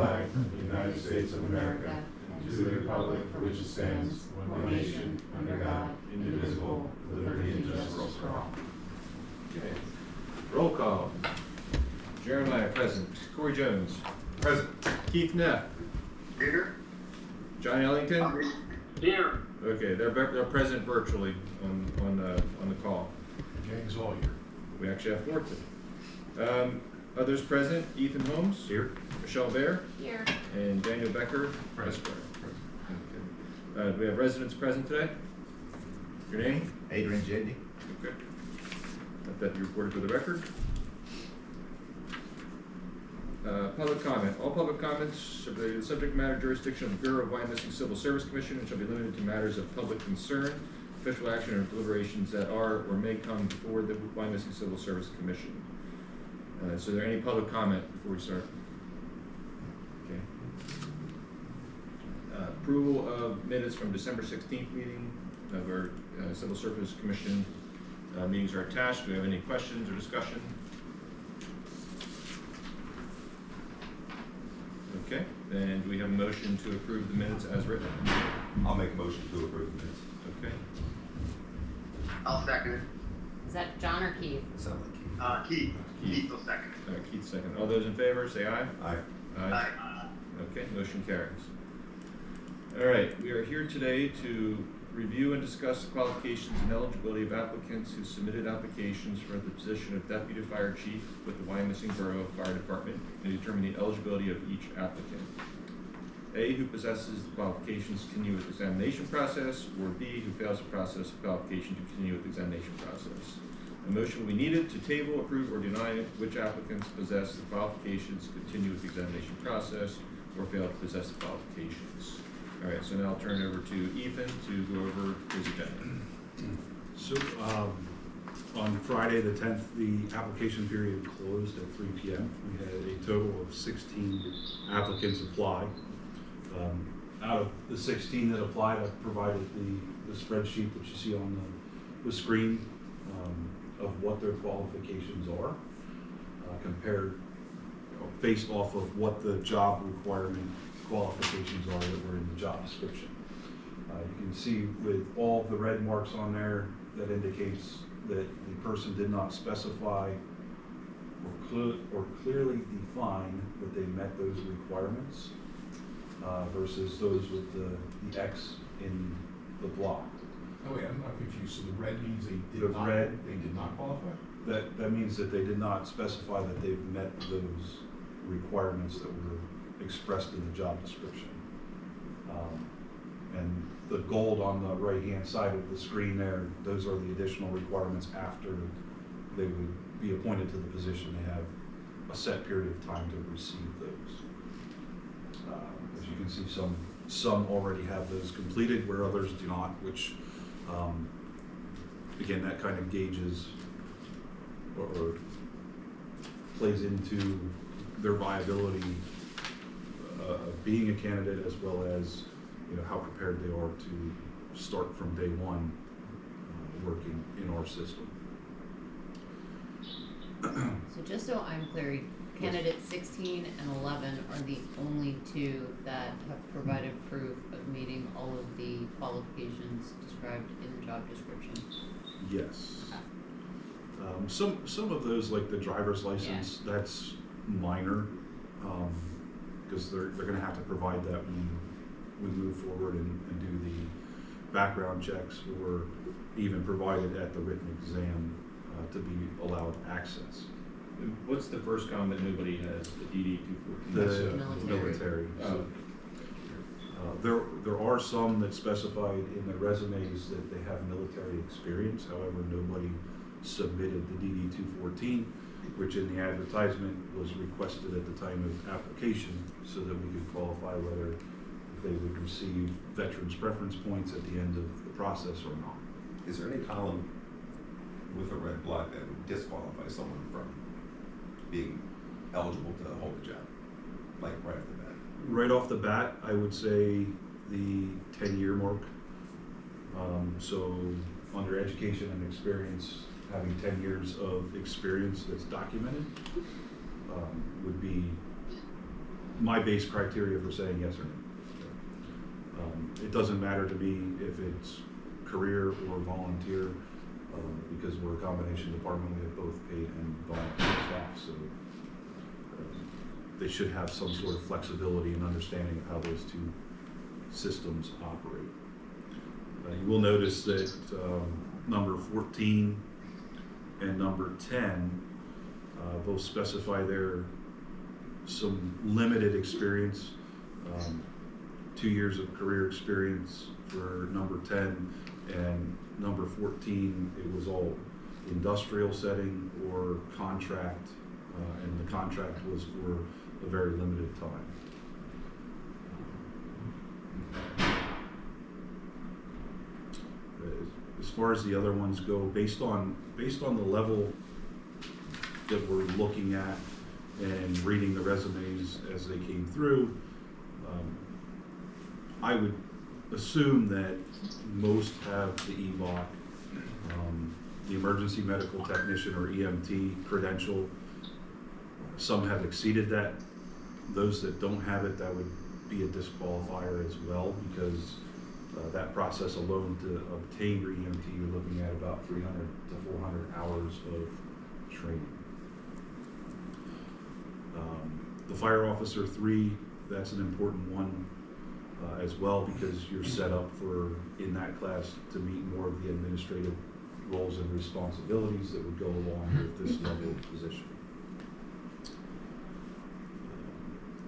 flag of the United States of America, and to the republic for which it stands, one nation, under God, indivisible, with liberty and justice for all. Okay. Roll call. Jeremiah, present. Corey Jones. Present. Keith Neff. Here. John Ellington. Here. Okay, they're present virtually on the call. Gang's all here. We actually have 4 today. Others present: Ethan Holmes. Here. Michele Bear. Here. And Daniel Becker. Esquire. Okay. Do we have residents present today? Your name? Adrian Jendy. Okay. Let that be reported for the record. Public comment. All public comments are related to the subject matter jurisdiction of the Bureau of Wyomissing Civil Service Commission and shall be limited to matters of public concern, official action, or deliberations that are or may come before the Wyomissing Civil Service Commission. So, are there any public comment before we start? Okay. Approval of minutes from December 16th meeting of our Civil Service Commission meetings are attached. Do we have any questions or discussion? Okay, then do we have a motion to approve the minutes as written? I'll make a motion to approve the minutes. Okay. I'll second it. Is that John or Keith? Sound like Keith. Keith will second it. Keith second. All those in favor say aye. Aye. Aye. Okay, motion carries. All right, we are here today to review and discuss the qualifications and eligibility of applicants who submitted applications for the position of Deputy Fire Chief with the Wyomissing Borough Fire Department and determine the eligibility of each applicant. A, who possesses the qualifications to continue with the examination process, or B, who fails the process of qualification to continue with the examination process. A motion will be needed to table, approve, or deny which applicants possess the qualifications to continue with the examination process or fail to possess the qualifications. All right, so now I'll turn it over to Ethan to go over his agenda. So on Friday the 10th, the application period closed at 3 p.m. We had a total of 16 applicants apply. Out of the 16 that applied, I've provided the spreadsheet that you see on the screen of what their qualifications are, compared based off of what the job requirement qualifications are that were in the job description. You can see with all the red marks on there, that indicates that the person did not specify or clearly define that they met those requirements versus those with the X in the block. Oh wait, I'm not confused. So the red means they did not qualify? That means that they did not specify that they've met those requirements that were expressed in the job description. And the gold on the right-hand side of the screen there, those are the additional requirements after they would be appointed to the position. They have a set period of time to receive those. As you can see, some already have those completed where others do not, which again, that kind of gauges or plays into their viability of being a candidate, as well as how prepared they are to start from day one working in our system. So just so I'm clear, candidates 16 and 11 are the only 2 that have provided proof of meeting all of the qualifications described in the job description? Yes. Some of those, like the driver's license, that's minor, because they're going to have to provide that when we move forward and do the background checks, or even provided at the written exam to be allowed access. What's the first comment nobody has? The DD 214? The military. Oh. There are some that specified in their resumes that they have military experience. However, nobody submitted the DD 214, which in the advertisement was requested at the time of application, so that we could qualify whether they would receive veterans preference points at the end of the process or not. Is there any column with a red block that would disqualify someone from being eligible to hold a job, like right off the bat? Right off the bat, I would say the 10-year mark. So under education and experience, having 10 years of experience that's documented would be my base criteria for saying yes or no. It doesn't matter to me if it's career or volunteer, because we're a combination department. We have both paid and volunteer staff, so they should have some sort of flexibility and understanding of how those two systems operate. You will notice that number 14 and number 10 both specify there some limited experience, 2 years of career experience for number 10, and number 14, it was all industrial setting or contract, and the contract was for a very limited time. As far as the other ones go, based on the level that we're looking at and reading the resumes as they came through, I would assume that most have the EVOC, the emergency medical technician or EMT credential. Some have exceeded that. Those that don't have it, that would be a disqualifier as well, because that process alone to obtain your EMT, you're looking at about 300 to 400 hours of training. The fire officer 3, that's an important one as well, because you're set up for, in that class, to meet more of the administrative roles and responsibilities that would go along with this level of position.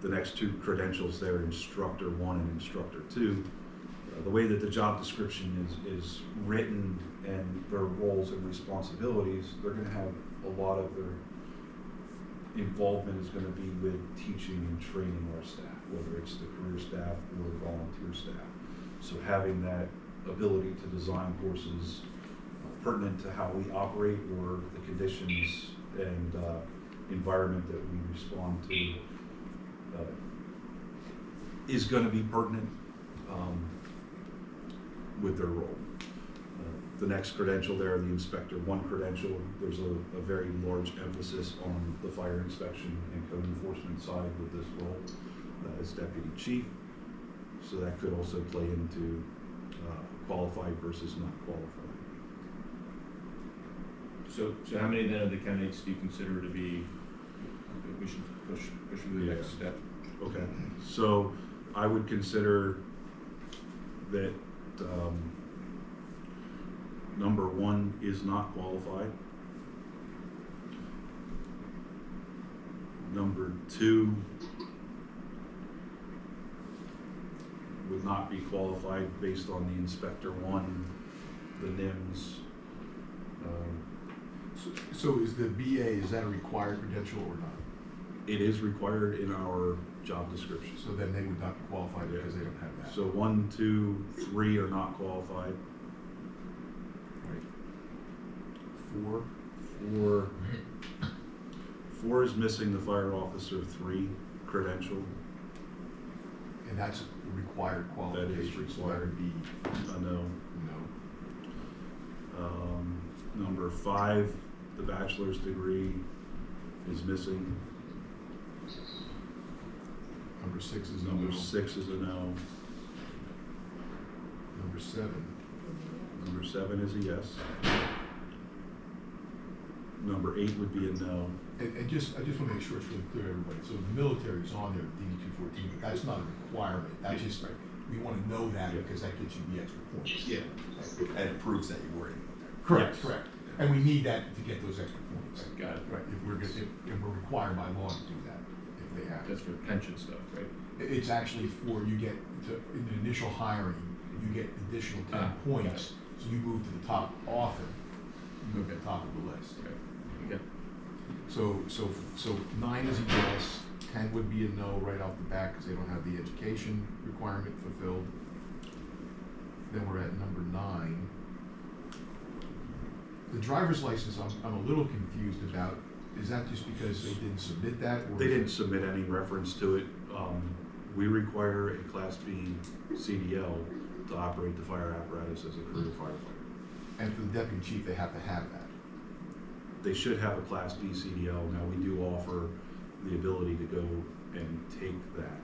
The next two credentials there, Instructor 1 and Instructor 2, the way that the job description is written and their roles and responsibilities, they're going to have a lot of their involvement is going to be with teaching and training our staff, whether it's the career staff or volunteer staff. So having that ability to design courses pertinent to how we operate or the conditions and environment that we respond to is going to be pertinent with their role. The next credential there, the Inspector 1 credential, there's a very large emphasis on the fire inspection and code enforcement side with this role as Deputy Chief. So that could also play into qualified versus not qualified. So how many then of the candidates do you consider to be, we should push through the next step? Okay, so I would consider that number 1 is not qualified. Number 2 would not be qualified based on the Inspector 1, the NIMS. So is the BA, is that a required credential or not? It is required in our job description. So then they would not be qualified because they don't have that. So 1, 2, 3 are not qualified. Right. 4 is missing the fire officer 3 credential. And that's a required qualification. That is So that required. would be No. no. Number 5, the bachelor's degree is missing. Number 6 is a Number no. 6 is a no. Number 7. Number 7 is a yes. Number 8 would be a no. And I just want to make sure it's really clear to everybody. So the military is on there, DD 214, but that's not a requirement. That's just, we want to know that Yeah. because that gets you the extra points. Yeah, and it proves that you were in the military. Correct, Yes. correct. And we need that to get those extra points. Got it. Right, if we're required by law to do that, if they have. That's for pension stuff, right? It's actually for, you get to, in the initial hiring, you get additional 10 points. So you move to the top often, you move to the top of the list. Okay. Okay. So 9 is a yes, 10 would be a no right off the bat because they don't have the education requirement fulfilled. Then we're at number 9. The driver's license, I'm a little confused about. Is that just because they didn't submit that? Or They didn't submit any reference to it. We require a Class B CDL to operate the fire apparatus as a career firefighter. And for the deputy chief, they have to have that. They should have a Class B CDL. Now, we do offer the ability to go and take that.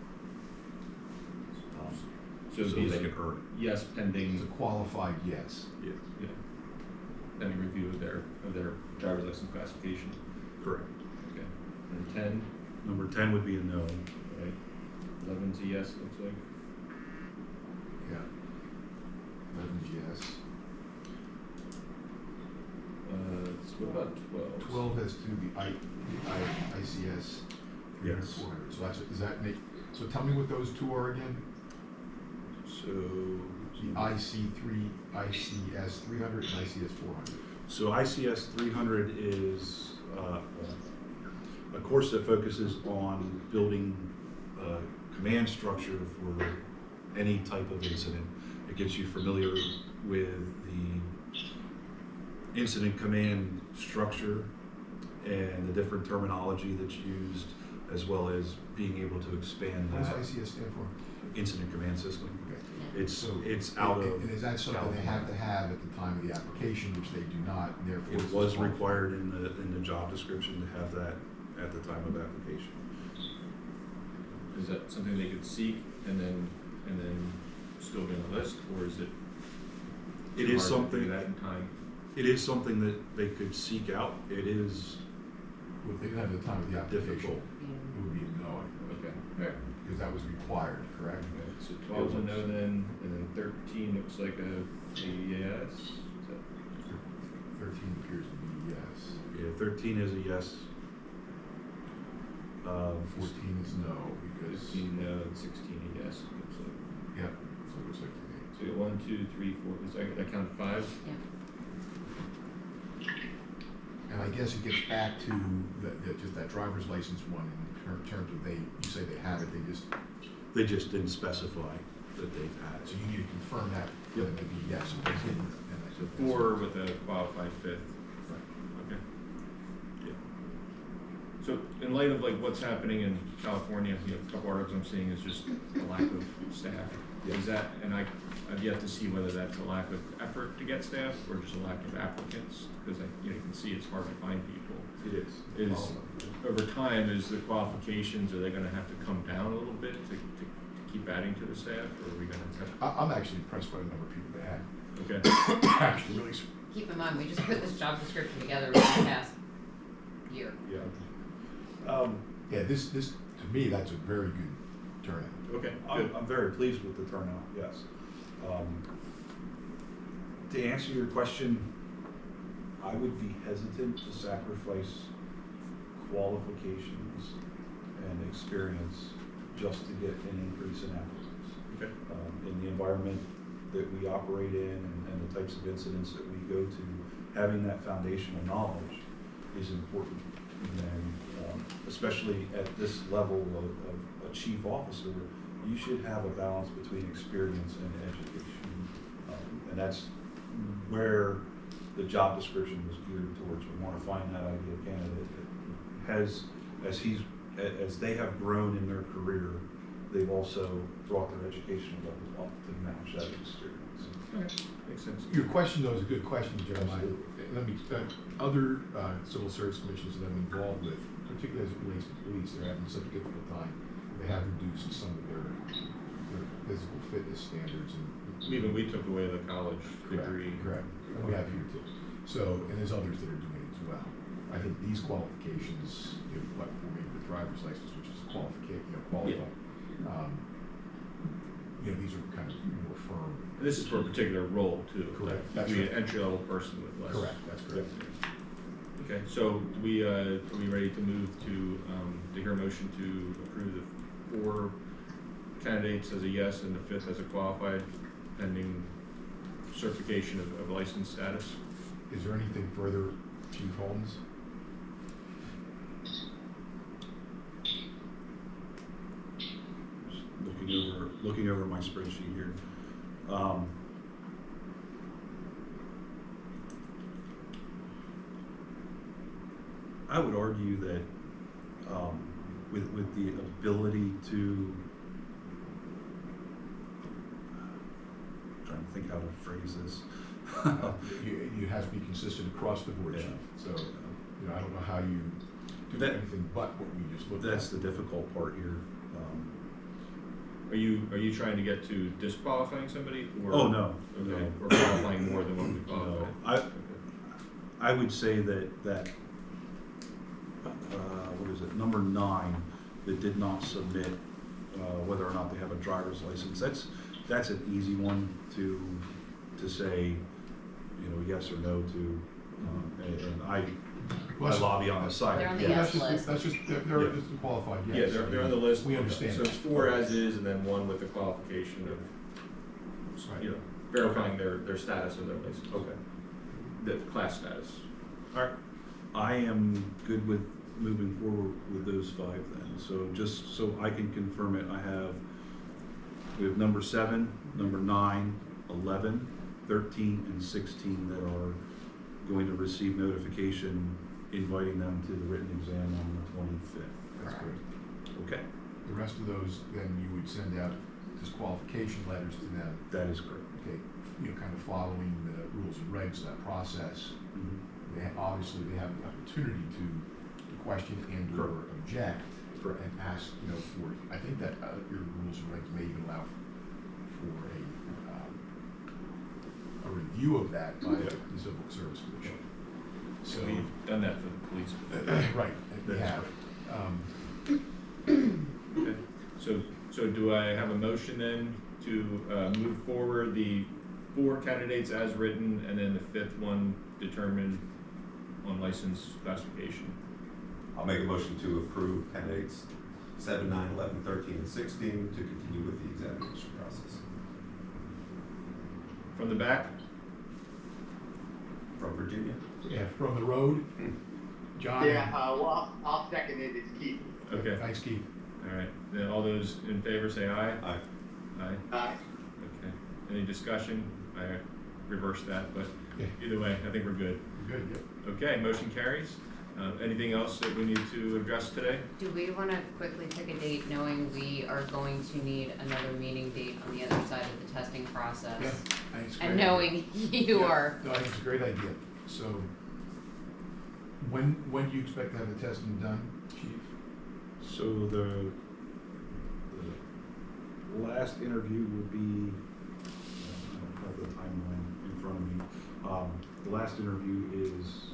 So it'd So be they like can earn yes It's pending, a qualified yes. it. yeah, pending review of their driver's license classification. Yeah, correct. Okay. And 10, Number 10 would be a no. right? 11's a yes, it looks like. Yeah. 11's yes. So what about 12? 12 has to the ICS. Yes. 400. So does that make, so tell me what those two are again? So The ICS 300 and ICS 400. So ICS 300 is a course that focuses on building command structure for any type of incident. It gets you familiar with the incident command structure and the different terminology that's used, as well as being able to expand What that does ICS stand for? incident command system. Okay. It's So out of and is that something they have to have at the time of the application, which they do not, and therefore It it's was disqualified? required in the job description to have that at the time of application. Is that something they could seek and then still be on the list, or is it? It too is hard to something. do that in time. It is something that they could seek out. It is Well, if they didn't have the time of the application, difficult. it would be a no, Okay. Alright. because that was required, correct? Okay, so 12's a no then, and then 13 looks like a yes. Is that 13 appears to be yes. Yeah, 13 is a yes. 14 is no, because, 15 no, and 16 a yes, it looks like. yeah, so it looks like to me. So you got 1, 2, 3, 4, is that count 5? Yeah. And I guess it gets back to just that driver's license one in terms of you say they have it, They just didn't specify that they've had so it. you need to confirm that, Yep. that it'd be yes, if they didn't, then I So think 4 with a qualified 5th. Right. Okay. Yeah. So in light of like what's happening in California, a couple articles I'm seeing is just a lack of staff. Yeah. Is that, and I've yet to see whether that's a lack of effort to get staff or just a lack of applicants, because you can see it's hard to find people. It is. Is, over time, is the qualifications, are they gonna have to come down a little bit to keep adding to the staff, or are we gonna have? I'm actually impressed by the number of people they have. Okay, Actually, really, Keep in mind, we just put this job description together in the past year. Yeah. yeah, this, to me, that's a very good turnout. okay, good. I'm very pleased with the turnout, yes. To answer your question, I would be hesitant to sacrifice qualifications and experience just to get an increase in applicants. Okay. In the environment that we operate in and the types of incidents that we go to, having that foundational knowledge is important. And especially at this level of a chief officer, you should have a balance between experience and education. And that's where the job description was geared towards. We want to find that ideal candidate that has, as they have grown in their career, they've also brought their educational level up to match that experience. Okay, makes sense. Your question, though, is a good question, Jeremiah. Absolutely. Let me, other civil service commissions that I'm involved with, particularly as it relates to police, they're having such a difficult time. They have reduced some of their physical fitness standards. And Even we took away the college degree. Correct. And we have here too. So, and there's others that are doing it as well. I think these qualifications, what, for maybe the driver's license, which is qualified. These are kind of more firm. And this is for a particular role too. Correct. Like, That's be right. an entry-level person with less. Correct, that's correct. Okay, so are we ready to move to hear a motion to approve the 4 candidates as a yes and the 5th as a qualified, pending certification of license status? Is there anything further, Chief Holmes? Looking over my spreadsheet here. I would argue that with the ability to, I'm trying to think how to phrase this. It has to be consistent across the board, Yeah. Chief. So, I don't know how you do That- anything but what we just looked at. That's the difficult part here. Are you trying to get to disqualifying somebody, or? Oh, no, Okay, no. or qualifying more than what we No, qualified? I would say that what is it, number 9, that did not submit, whether or not they have a driver's license, that's an easy one to say, yes or no to, and I lobby on the side. They're on the Yeah. yes That's list. just, they're Yeah. just qualified, yes. Yeah, they're on the list. We understand. So it's 4 as is, and then 1 with the qualification of, Right. verifying their status of their license. Okay. The class status. All right. I am good with moving forward with those 5 then. So just so I can confirm it, we have number 7, number 9, 11, 13, and 16 that are going to receive notification inviting them to the written exam on the 25th. That's good. Okay, The rest of those, then you would send out disqualification letters to them, that is correct. okay, kind of following the rules and regs of that process. Mhm. Obviously, they have the opportunity to question and or Correct. object. Correct. And ask, for, I think that your rules and regs may even allow for a review of that by Yeah. the Civil Service Commission. So, We've done that for the police before. right, we That's have. Okay, so do I have a motion then to move forward the 4 candidates as written, and then the 5th one determined on license classification? I'll make a motion to approve candidates 7, 9, 11, 13, and 16 to continue with the examination process. From the back? From Virginia? Yeah, from the road, John. Yeah, well, I'll second it, it's Keith. Okay, Thanks, Keith. all right. Then all those in favor say aye. Aye. Aye. Aye. Okay. Any discussion? I reversed that, but Yeah. either way, I think we're good. Good, yep. Okay, motion carries. Anything else that we need to address today? Do we wanna quickly pick a date, knowing we are going to need another meeting date on the other side of the testing process? Yeah, I think it's a And great knowing you Yeah. are, No, I think it's a great idea. So, when do you expect to have the testing done, Chief? So the last interview would be, I don't have the timeline in front of me. The last interview is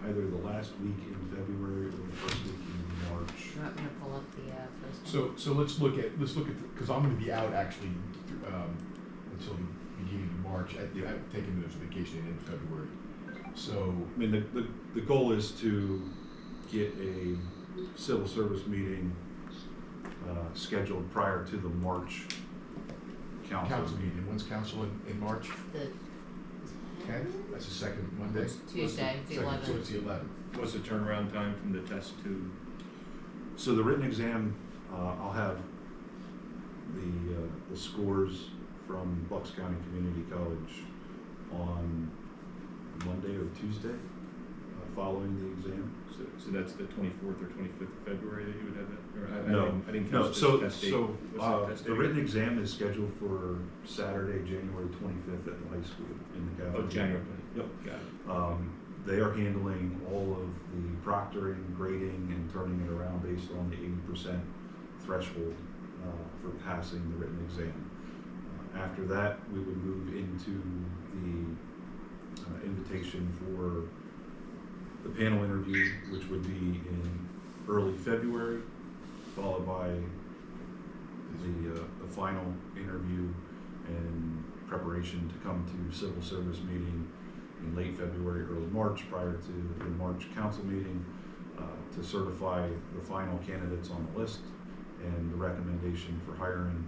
either the last week in February or the first week in March. you want me to pull up the, first one? So let's look at, because I'm gonna be out actually, until the beginning of March. I've taken those vacation in February. So, I mean, the goal is to get a civil service meeting scheduled prior to the March council meeting, when's council in March? The 10th? That's the second Monday? It's Tuesday, the Second, 11th. So it's the 11th. What's the turnaround time from the test to? So the written exam, I'll have the scores from Bucks County Community College on Monday or Tuesday, following the exam. So that's the 24th or 25th of February that you would have that? Or No, I didn't no, catch so, the test date. so, What's the test the date written again? exam is scheduled for Saturday, January 25th at the high school in the cafeteria. Oh, January. Yep. Got it. They are handling all of the proctoring, grading, and turning it around based on the 80% threshold for passing the written exam. After that, we would move into the invitation for the panel interview, which would be in early February, followed by the final interview and preparation to come to civil service meeting in late February, early March, prior to the March council meeting, to certify the final candidates on the list and the recommendation for hiring.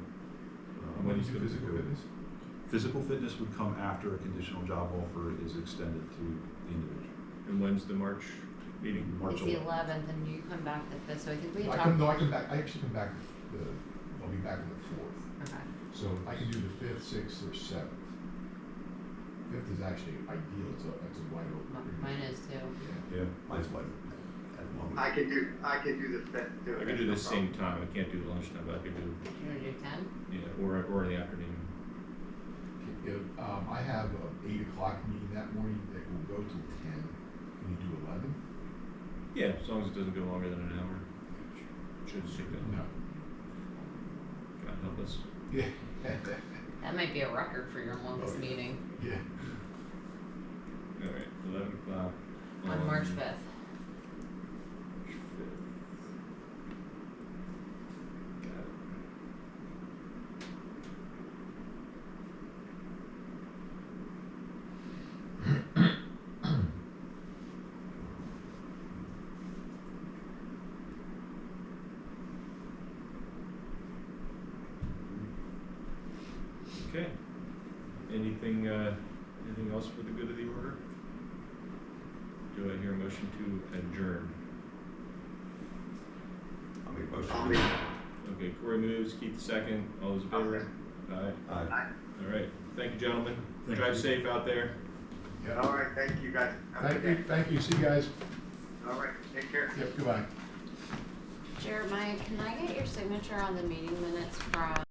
When do you do physical fitness? Physical fitness would come after a conditional job offer is extended to the individual. And when's the March meeting? March It's the 11th. 11th, and you come back the 5th, so I think we No, had I talked. come back, I actually come back, I'll be back on the 4th. Okay. So I can do the 5th, 6th, or 7th. 5th is actually ideal, it's a wide open. Mine is too. Yeah. Yeah. Mine's like at the moment. I can do the 5th too. I can do the same time. I can't do the lunchtime, but I can do, You wanna do 10? or in the afternoon. I have an 8 o'clock meeting that morning that will go till 10. Can you do 11? Yeah, as long as it doesn't go longer than an hour. Shouldn't take that No. long. God help us. Yeah. That might be a record for your longest Oh, yeah. meeting Yeah. All right, 11 o'clock. on March 5th. Got it. Okay. Anything else for the good of the order? Do I hear a motion to adjourn? I'll make a I'll motion. make- Okay, Corey moves, Keith second, all those in favor? Aye. Aye. All right, thank you, gentlemen. Thank Drive you. safe out there. Yeah. All right, thank you guys. Have a Thank good you, day. thank you, see you guys. All right, take care. Yep, goodbye. Jeremiah, can I get your signature on the meeting minutes from